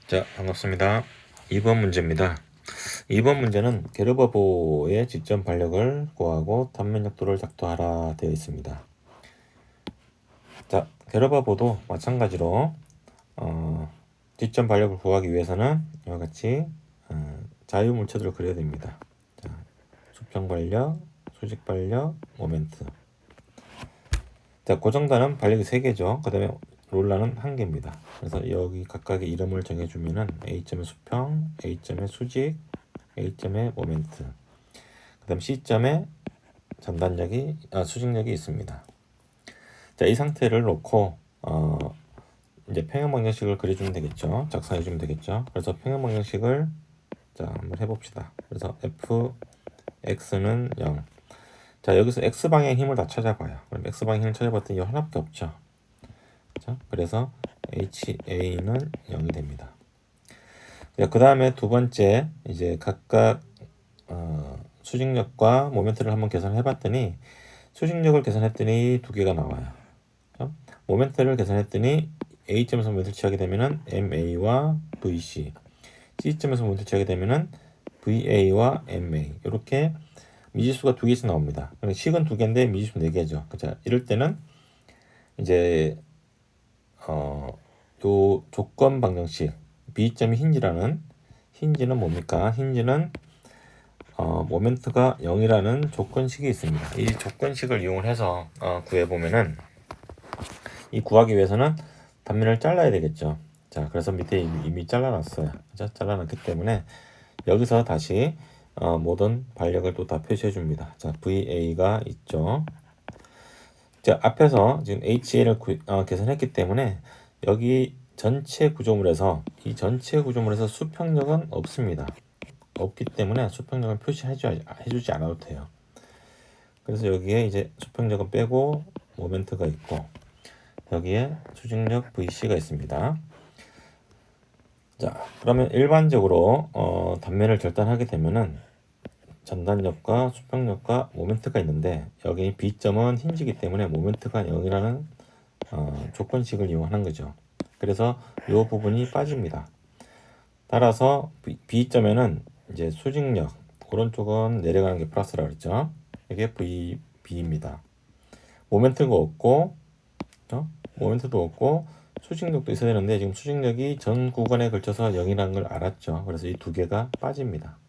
자, 반갑습니다. 2번 문제입니다. 2번 문제는 게르바보의 직전 반력을 구하고 단면역도를 작도하라 되어 있습니다. 자, 게르바보도 마찬가지로 직전 반력을 구하기 위해서는 이와 같이 자유물체들을 그려야 됩니다. 자, 수평 반력, 수직 반력, 모멘트. 자, 고정단은 반력이 3개죠. 그 다음에 롤라는 1개입니다. 그래서 여기 각각의 이름을 정해주면은 A점의 수평, A점의 수직, A점의 모멘트, 그 다음 C점의 수직력이 있습니다. 자, 이 상태를 놓고 이제 평형방정식을 그려주면 되겠죠. 작성해주면 되겠죠. 그래서 평형방정식을 자, 한번 해봅시다. 그래서 fx는 0. 자, 여기서 x방향의 힘을 다 찾아봐요. 그럼 x방향 힘을 찾아봤더니 하나밖에 없죠. 자, 그래서 HA는 0이 됩니다. 그 다음에 두 번째 이제 각각 수직력과 모멘트를 한번 계산해봤더니 수직력을 계산했더니 두 개가 나와요. 모멘트를 계산했더니 A점에서 모멘트를 취하게 되면은 MA와 VC, C점에서 모멘트를 취하게 되면은 VA와 MA 이렇게 미지수가 두 개씩 나옵니다. 식은 두 개인데 미지수 네 개죠. 자, 이럴 때는 이제 요 조건 방정식 B점이 힌지는 뭡니까? 힌지는 모멘트가 0이라는 조건식이 있습니다. 이 조건식을 이용을 해서 구해보면은 이 구하기 위해서는 단면을 잘라야 되겠죠. 자, 그래서 밑에 이미 잘라놨어요. 그죠? 잘라놨기 때문에 여기서 다시 모든 반력을 또 다 표시해 줍니다. 자, VA가 있죠. 자, 앞에서 지금 HA를 계산했기 때문에 여기 전체 구조물에서 이 전체 구조물에서 수평력은 없습니다. 없기 때문에 수평력을 표시해주지 않아도 돼요. 그래서 여기에 이제 수평력은 빼고 모멘트가 있고 여기에 수직력 VC가 있습니다. 자, 그러면 일반적으로 단면을 절단하게 되면은 전단력과 수평력과 모멘트가 있는데 여기 B점은 힌지기 때문에 모멘트가 0이라는 조건식을 이용하는 거죠. 그래서 이 부분이 빠집니다. 따라서 B점에는 이제 수직력, 오른쪽은 내려가는 게 플러스라고 그랬죠. 이게 B입니다. 모멘트가 없고, 모멘트도 없고, 수직력도 있어야 되는데 지금 수직력이 전 구간에 걸쳐서 0이라는 걸 알았죠. 그래서 이 두 개가 빠집니다.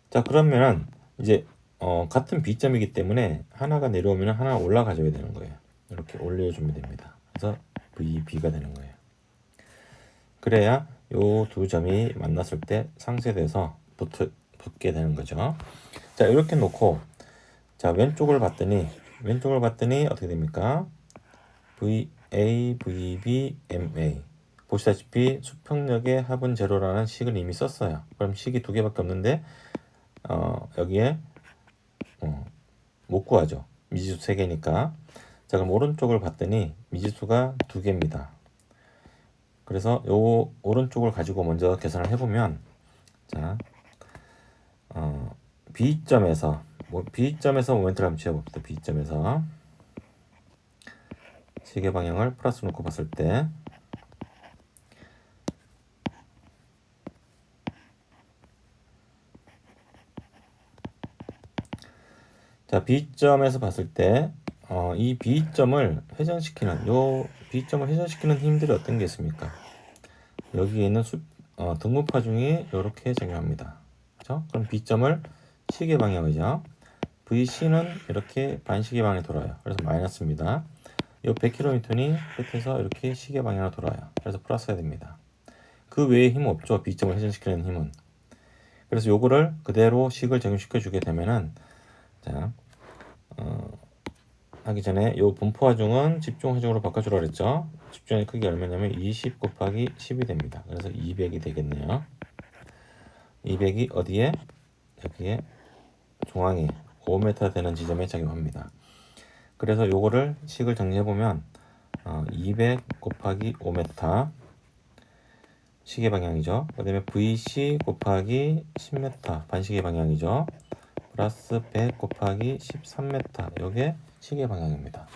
자, 그러면은 이제 같은 B점이기 때문에 하나가 내려오면 하나 올라가줘야 되는 거예요. 이렇게 올려주면 됩니다. 그래서 VB가 되는 거예요. 그래야 요 두 점이 만났을 때 상쇄돼서 붙게 되는 거죠. 자, 이렇게 놓고 자, 왼쪽을 봤더니 어떻게 됩니까? VA, VB, MA 보시다시피 수평력의 합은 제로라는 식을 이미 썼어요. 그럼 식이 두 개밖에 없는데 여기에 못 구하죠. 미지수 3개니까. 자, 그럼 오른쪽을 봤더니 미지수가 2개입니다. 그래서 요 오른쪽을 가지고 먼저 계산을 해보면 자, B점에서 모멘트를 한번 지어봅시다. B점에서 시계 방향을 플러스 놓고 봤을 때 자, B점에서 봤을 때 이 B점을 회전시키는 힘들이 어떤 게 있습니까? 여기에 있는 등분파 중에 이렇게 작용합니다. 그렇죠? 그럼 B점을 시계 방향이죠. VC는 이렇게 반시계 방향에 돌아요. 그래서 마이너스입니다. 이 100km니 끝에서 이렇게 시계 방향으로 돌아요. 그래서 플러스가 됩니다. 그 외에 힘은 없죠. B점을 회전시키는 힘은. 그래서 요거를 그대로 식을 적용시켜 주게 되면은 자, 하기 전에 요 분포 하중은 집중 하중으로 바꿔주라 그랬죠. 집중의 크기가 얼마냐면 20 곱하기 10이 됩니다. 그래서 200이 되겠네요. 200이 어디에? 여기에 중앙에 5m 되는 지점에 작용합니다. 그래서 요거를 식을 정리해보면 200 곱하기 5m 시계 방향이죠. 그 다음에 VC 곱하기 10m 반시계 방향이죠. 플러스 100 곱하기 13m 요게 시계 방향입니다.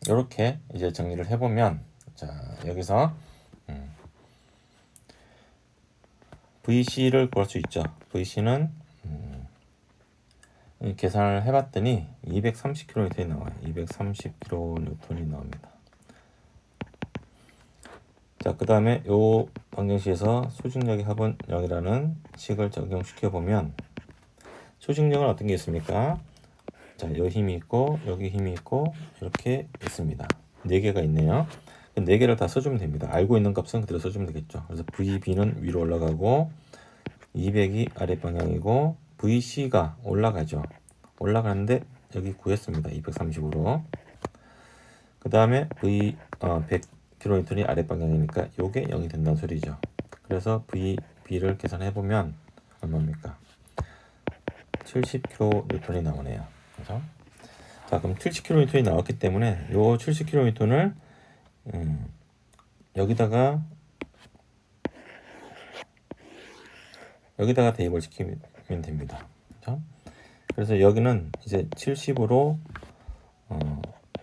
이렇게 이제 정리를 해보면 자, 여기서 VC를 구할 수 있죠. VC는 계산을 해봤더니 230kN이 나와요. 230kN 나옵니다. 자, 그 다음에 요 방정식에서 수직력의 합은 0이라는 식을 적용시켜 보면 수직력은 어떤 게 있습니까? 자, 여기 힘이 있고 여기 힘이 있고 이렇게 있습니다. 4개가 있네요. 4개를 다 써주면 됩니다. 알고 있는 값은 그대로 써주면 되겠죠. 그래서 VB는 위로 올라가고 200이 아랫방향이고 VC가 올라가죠. 올라가는데 여기 구했습니다. 230으로. 그 다음에 100kN이 아랫방향이니까 요게 0이 된다는 소리죠. 그래서 VB를 계산해보면 얼마입니까? 70kN이 나오네요. 그래서 자, 그럼 70kN이 나왔기 때문에 요 70kN을 여기다가 대입을 시키면 됩니다. 그렇죠? 그래서 여기는 이제 70으로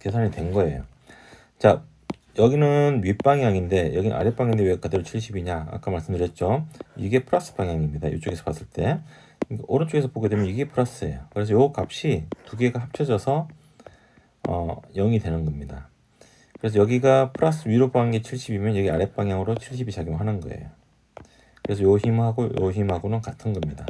계산이 된 거예요. 자, 여기는 윗방향인데 여기는 아랫방향인데 왜 그대로 70이냐? 아까 말씀드렸죠. 이게 플러스 방향입니다. 이쪽에서 봤을 때 오른쪽에서 보게 되면 이게 플러스예요. 그래서 요 값이 두 개가 합쳐져서 0이 되는 겁니다. 그래서 여기가 플러스 위로 방향이 70이면 여기 아랫방향으로 70이 작용하는 거예요. 그래서 요 힘하고는 같은 겁니다.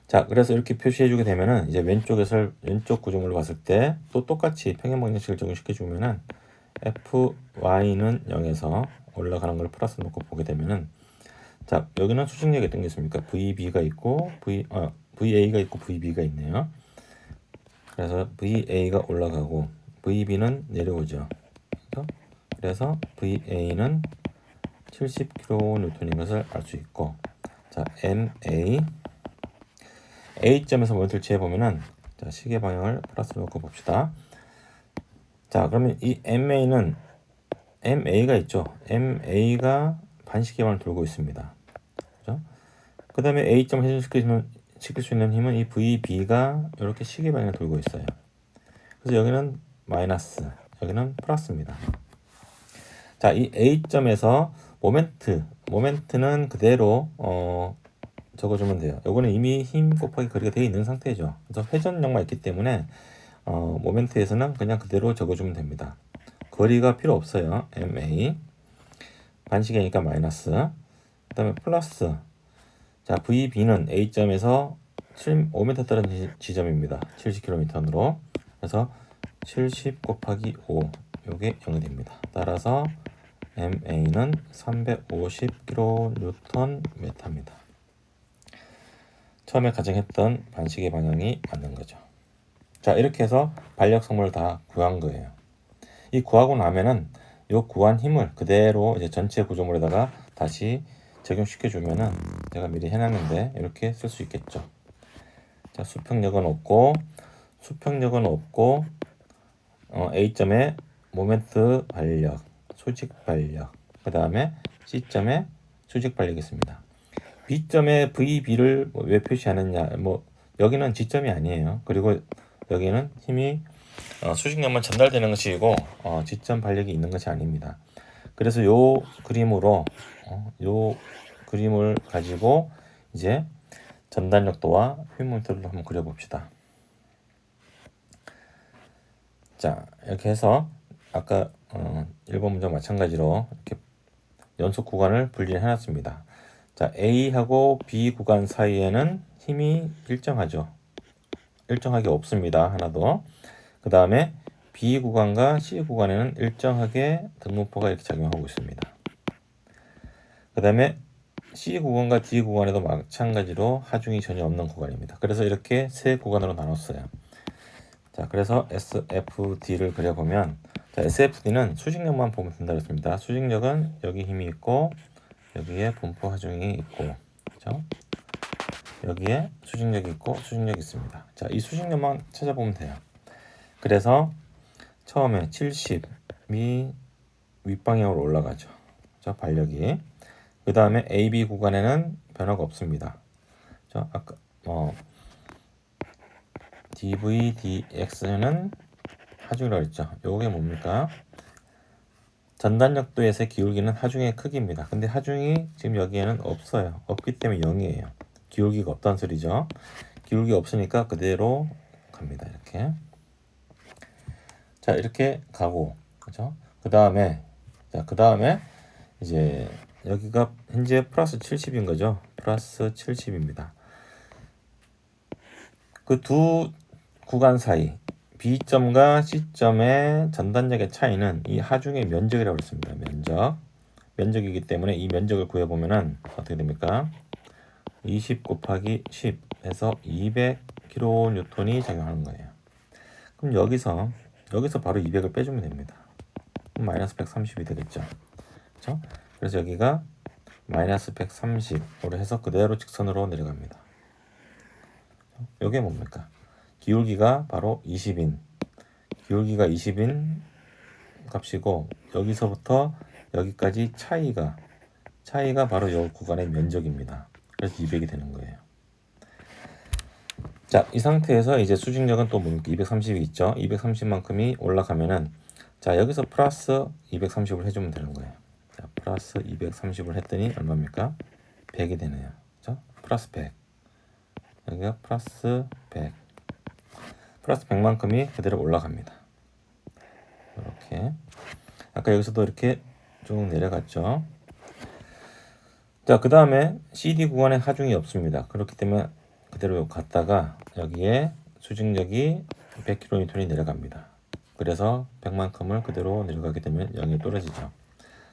자, 그래서 이렇게 표시해 주게 되면은 이제 왼쪽 구조물을 봤을 때 또 똑같이 평행방정식을 적용시켜 주면은 fy는 0에서 올라가는 걸 플러스 놓고 보게 되면은 자, 여기는 수직력이 어떤 게 있습니까? VB가 있고 VA가 있고 VB가 있네요. 그래서 VA가 올라가고 VB는 내려오죠. 그래서 VA는 70kN인 것을 알 수 있고, 자, A점에서 모멘트를 취해보면은, 자, 시계 방향을 플러스 놓고 봅시다. 자, 그러면 이 MA가 있죠. MA가 반시계 방향을 돌고 있습니다. 그죠? 그 다음에 A점을 회전시킬 수 있는 힘은 이 VB가 이렇게 시계 방향을 돌고 있어요. 그래서 여기는 마이너스, 여기는 플러스입니다. 자, 이 A점에서 모멘트는 그대로 적어주면 돼요. 요거는 이미 힘 곱하기 거리가 되어 있는 상태죠. 그래서 회전력만 있기 때문에 모멘트에서는 그냥 그대로 적어주면 됩니다. 거리가 필요 없어요. MA 반시계니까 마이너스, 그 다음에 플러스. 자, VB는 A점에서 5m 떨어진 지점입니다. 70km으로. 그래서 70 곱하기 5 요게 0이 됩니다. 따라서 MA는 350kNm입니다. 처음에 가정했던 반시계 방향이 맞는 거죠. 자, 이렇게 해서 반력 성분을 다 구한 거예요. 이 구하고 나면은 요 구한 힘을 그대로 이제 전체 구조물에다가 다시 적용시켜 주면은 제가 미리 해놨는데 이렇게 쓸 수 있겠죠. 자, 수평력은 없고 A점에 모멘트 반력, 수직 반력, 그 다음에 C점에 수직 반력이 있습니다. B점에 VB를 왜 표시하느냐, 여기는 G점이 아니에요. 그리고 여기는 힘이 수직력만 전달되는 것이고 G점 반력이 있는 것이 아닙니다. 그래서 요 그림을 가지고 이제 전단력도와 휘모멘트를 한번 그려봅시다. 자, 이렇게 해서 아까 1번 문제와 마찬가지로 이렇게 연속 구간을 분리해놨습니다. 자, A하고 B 구간 사이에는 힘이 일정하죠. 일정하게 없습니다. 하나도. 그 다음에 B 구간과 C 구간에는 일정하게 등분포가 이렇게 작용하고 있습니다. 그 다음에 C 구간과 D 구간에도 마찬가지로 하중이 전혀 없는 구간입니다. 그래서 이렇게 세 구간으로 나눴어요. 자, 그래서 SFD를 그려보면, 자, SFD는 수직력만 보면 된다고 했습니다. 수직력은 여기 힘이 있고 여기에 분포 하중이 있고, 그렇죠? 여기에 수직력이 있고 수직력이 있습니다. 자, 이 수직력만 찾아보면 돼요. 그래서 처음에 70이 윗방향으로 올라가죠. 자, 반력이. 그 다음에 AB 구간에는 변화가 없습니다. 자, 아까 dv dx는 하중이라고 했죠. 요게 뭡니까? 전단역도에서의 기울기는 하중의 크기입니다. 근데 하중이 지금 여기에는 없어요. 없기 때문에 0이에요. 기울기가 없다는 소리죠. 기울기 없으니까 그대로 갑니다. 이렇게. 자, 이렇게 가고, 그죠? 그 다음에 이제 여기가 현재 플러스 70인 거죠. 플러스 70입니다. 그 두 구간 사이 B점과 C점의 전단력의 차이는 이 하중의 면적이라고 했습니다. 면적이기 때문에 이 면적을 구해보면은 어떻게 됩니까? 20 곱하기 10 해서 200kN이 작용하는 거예요. 그럼 여기서 바로 200을 빼주면 됩니다. 그럼 마이너스 130이 되겠죠. 그렇죠? 그래서 여기가 마이너스 130으로 해서 그대로 직선으로 내려갑니다. 이게 뭡니까? 기울기가 바로 20인 값이고, 여기서부터 여기까지 차이가 바로 이 구간의 면적입니다. 그래서 200이 되는 거예요. 자, 이 상태에서 이제 수직력은 또 뭡니까? 230이 있죠. 230만큼이 올라가면은, 자, 여기서 플러스 230을 해주면 되는 거예요. 자, 플러스 230을 했더니 얼마입니까? 100이 되네요. 그죠? 플러스 100. 여기가 플러스 100. 플러스 100만큼이 그대로 올라갑니다. 이렇게. 아까 여기서도 이렇게 쭉 내려갔죠. 자, 그 다음에 CD 구간에 하중이 없습니다. 그렇기 때문에 그대로 갔다가 여기에 수직력이 100kN이 내려갑니다. 그래서 100만큼을 그대로 내려가게 되면 0이 떨어지죠.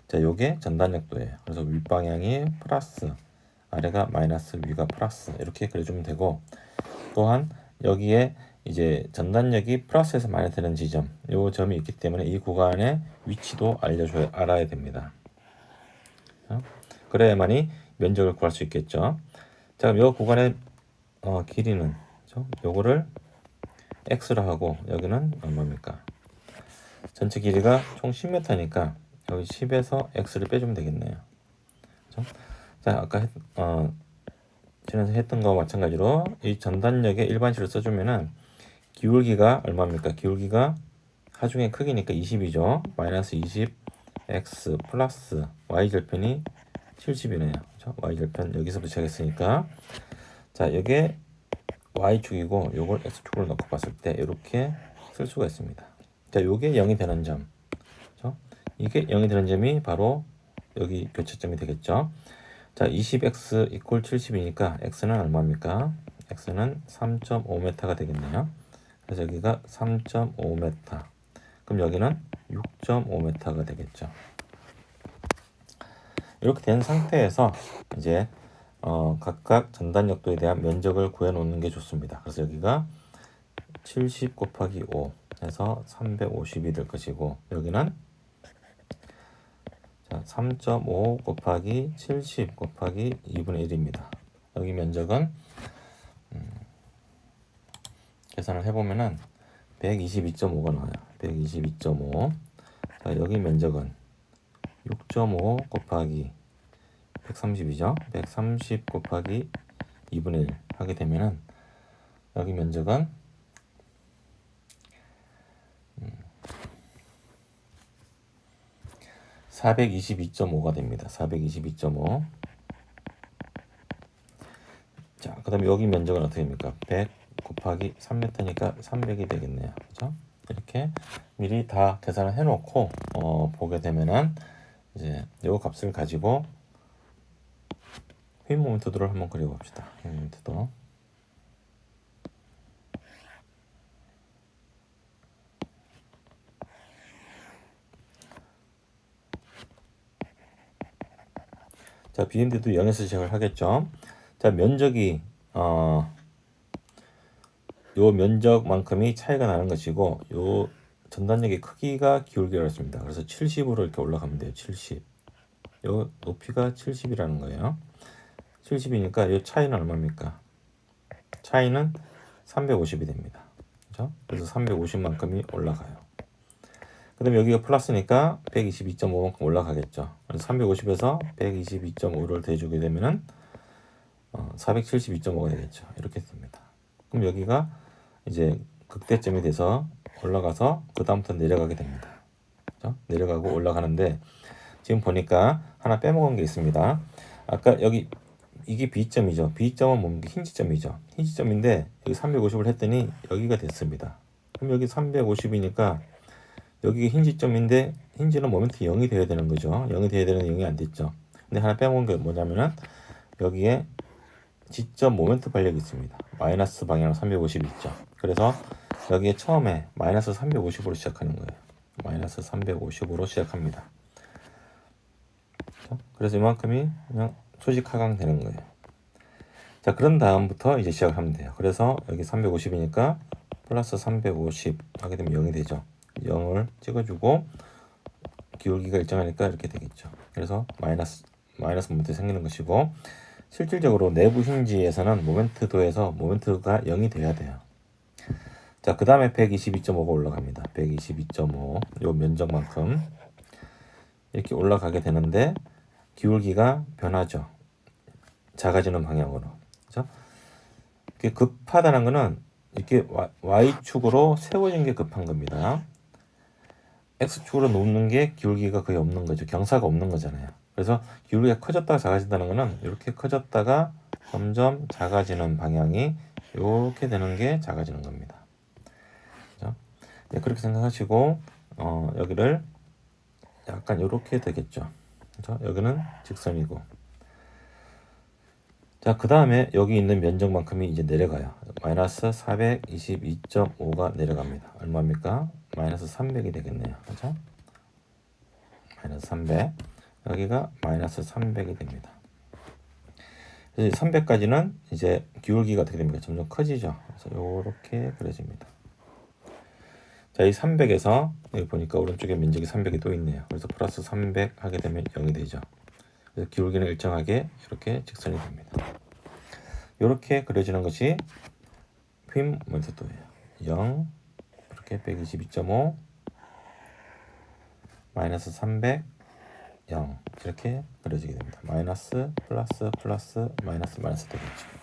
자, 요게 전단력도예요. 그래서 윗방향이 플러스, 아래가 마이너스, 위가 플러스, 이렇게 그려주면 되고, 또한 여기에 이제 전단력이 플러스에서 마이너스 되는 지점, 요 점이 있기 때문에 이 구간의 위치도 알아야 됩니다. 그래야만이 면적을 구할 수 있겠죠. 자, 그럼 이 구간의 길이는, 요거를 x로 하고, 여기는 얼마입니까? 전체 길이가 총 10m니까 여기 10에서 x를 빼주면 되겠네요. 그렇죠? 자, 아까 지난번에 했던 거와 마찬가지로 이 전단력의 일반식을 써주면은 기울기가 얼마입니까? 기울기가 하중의 크기니까 20이죠. 마이너스 20 x 플러스 y절편이 70이네요. 그렇죠? y절편 여기서부터 시작했으니까, 자, 이게 y축이고 요걸 x축으로 넣고 봤을 때 이렇게 쓸 수가 있습니다. 자, 요게 0이 되는 점, 그렇죠? 이게 0이 되는 점이 바로 여기 교차점이 되겠죠. 자, 20x 이퀄 70이니까 x는 얼마입니까? x는 3.5m가 되겠네요. 그래서 여기가 3.5m. 그럼 여기는 6.5m가 되겠죠. 이렇게 된 상태에서 이제 각각 전단력도에 대한 면적을 구해 놓는 게 좋습니다. 그래서 여기가 70 곱하기 5 해서 350이 될 것이고, 여기는 3.5 곱하기 70 곱하기 2분의 1입니다. 여기 면적은 계산을 해보면은 122.5가 나와요. 122.5. 자, 여기 면적은 6.5 곱하기 130이죠. 130 곱하기 2분의 1 하게 되면은 여기 면적은 422.5가 됩니다. 422.5. 자, 그 다음에 여기 면적은 어떻게 됩니까? 100 곱하기 3m니까 300이 되겠네요. 그죠? 이렇게 미리 다 계산을 해놓고 보게 되면은 이제 요 값을 가지고 휘인 모멘트도를 한번 그려봅시다. 휘인 모멘트도. 자, BMD도 0에서 시작을 하겠죠. 자, 면적이 요 면적만큼이 차이가 나는 것이고, 요 전단력의 크기가 기울기라고 했습니다. 그래서 70으로 이렇게 올라가면 돼요. 70. 요 높이가 70이라는 거예요. 70이니까 요 차이는 얼마입니까? 차이는 350이 됩니다. 그렇죠? 그래서 350만큼이 올라가요. 그 다음에 여기가 플러스니까 122.5만큼 올라가겠죠. 그래서 350에서 122.5를 대주게 되면은 472.5가 되겠죠. 이렇게 됩니다. 그럼 여기가 이제 극대점이 돼서 올라가서 그 다음부터 내려가게 됩니다. 그렇죠? 내려가고 올라가는데 지금 보니까 하나 빼먹은 게 있습니다. 아까 여기 이게 B점이죠. B점은 뭡니까? 힌지점이죠. 힌지점인데 여기 350을 했더니 여기가 됐습니다. 그럼 여기 350이니까 여기가 힌지점인데 힌지는 모멘트 0이 돼야 되는 거죠. 0이 돼야 되는 0이 안 됐죠. 근데 하나 빼먹은 게 뭐냐면은 여기에 지점 모멘트 발력이 있습니다. 마이너스 방향으로 350 있죠. 그래서 여기에 처음에 마이너스 350으로 시작하는 거예요. 마이너스 350으로 시작합니다. 그래서 이만큼이 그냥 수직 하강 되는 거예요. 자, 그런 다음부터 이제 시작을 하면 돼요. 그래서 여기 350이니까 플러스 350 하게 되면 0이 되죠. 0을 찍어주고 기울기가 일정하니까 이렇게 되겠죠. 그래서 마이너스 모멘트 생기는 것이고, 실질적으로 내부 힌지에서는 모멘트도에서 모멘트가 0이 돼야 돼요. 자, 그 다음에 122.5가 올라갑니다. 122.5 요 면적만큼 이렇게 올라가게 되는데 기울기가 변하죠. 작아지는 방향으로. 그죠? 이게 급하다는 거는 이렇게 Y축으로 세워진 게 급한 겁니다. X축으로 놓는 게 기울기가 거의 없는 거죠. 경사가 없는 거잖아요. 그래서 기울기가 커졌다가 작아진다는 거는 이렇게 커졌다가 점점 작아지는 방향이 이렇게 되는 게 작아지는 겁니다. 그죠? 네, 그렇게 생각하시고 여기를 약간 이렇게 되겠죠. 그죠? 여기는 직선이고, 자, 그 다음에 여기 있는 면적만큼이 이제 내려가요. 마이너스 422.5가 내려갑니다. 얼마입니까? 마이너스 300이 되겠네요. 그죠? 마이너스 300. 여기가 마이너스 300이 됩니다. 그래서 300까지는 이제 기울기가 어떻게 됩니까? 점점 커지죠. 그래서 이렇게 그려집니다. 자, 이 300에서 여기 보니까 오른쪽에 면적이 300이 또 있네요. 그래서 플러스 300 하게 되면 0이 되죠. 그래서 기울기는 일정하게 이렇게 직선이 됩니다. 이렇게 그려지는 것이 휨 모멘트도예요. 0 이렇게 122.5 마이너스 300 0 이렇게 그려지게 됩니다. 마이너스 플러스 플러스 마이너스 되겠죠.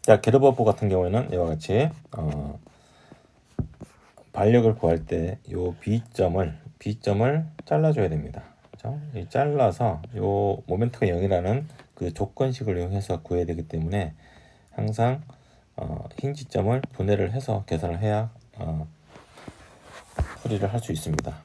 자, 게르버포 같은 경우에는 이와 같이 발력을 구할 때 요 B점을 잘라줘야 됩니다. 그렇죠? 잘라서 요 모멘트가 0이라는 그 조건식을 이용해서 구해야 되기 때문에 항상 힌지점을 분해를 해서 계산을 해야 풀이를 할 수 있습니다.